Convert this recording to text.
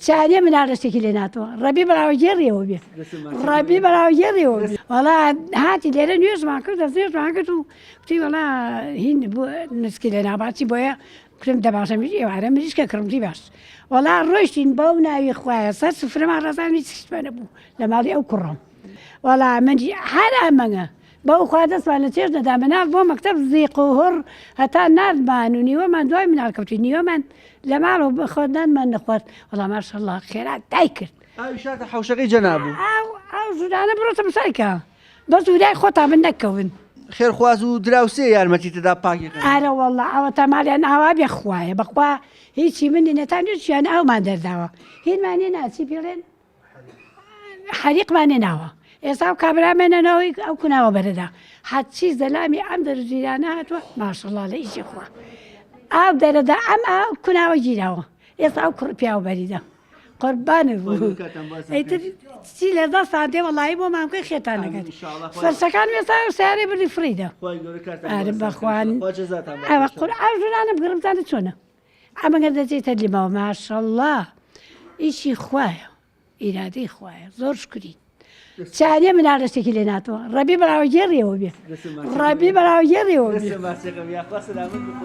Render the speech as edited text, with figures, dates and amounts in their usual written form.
چارێ مناڵەشتێکی لێ ناتەوە ڕەبی بەراوەگێڕیەوە بێ ڕەبی بەراوەگێڕیەوە بێ وەڵا هاتی لێرە نوێژمان کرد دەستێژمان کرد و کوتی وەڵا هین بۆ نسکی لێ ناباتی بۆیە کرم دەباشە میش ئێوارە مریشکە کڕمتی باش وەڵا ڕۆیشتین بەو ناوی خوایە سەر سفرەمان ڕزانی چشتمە نەبوو لە ماڵی ئەو کوڕم وەڵا منجی هەر ئەمەگە بەو خوا دەستمان لە چێژ نەدا مناڵ بۆ مەکتەب زیق و هڕ هەتا نردمان و نیوەمان دوای مناڵ کەوتی نیوەمان لە ماڵەوە بە خۆدانمان نەخوارد وەڵا ماشەڵڵا خێرات دای کرد ئاویشاتە حەوشەکەی جەنابوو ئەو ژورانە بڕۆتە مسایکە بە زورای خۆتان من نەکەون خێرخواز و دراوسێ یارمەتی تدا پاکێکە ئارە وەڵا ئەوە تەمالیان ئاوا بێ خوایە بەخوا هیچی منی نەتانێتیان ئەومان دەرداوە هینمانێ ناچی پێڵێن حەریقمانێ ناوە ئێستا و کابرامێنەوەی ئەو کوناوە بەرەدا هەچی زەلامی ئەم دەرزیرانە هاتووە ماشەڵڵا لە ئیشی خوا ئاو دەرەدا ئەم ئاو کوناوە گیراوە ئێستا ئەو کوڕ پیاوە بەریدا قوربانت بوو چی لە دەستان دێ وەڵایی بۆ مامکەی خێتانەکەن فەرسەکان وێستا سیارەی بردی فریدا ئارە بەخوان ئەوە قور ئەو ژورانە بگرمتانە چۆنە ئەمەگەر دەچێتە لیمەوە ماشەڵڵا ئیشی خوایە ئیرادەی خوایە زۆر شکرین چارێ مناڵەشتێکی لێ ناتەوە ڕەبی بەراوەگێڕیەوە بێ ڕەبی بەراوەگێڕیەوە بێ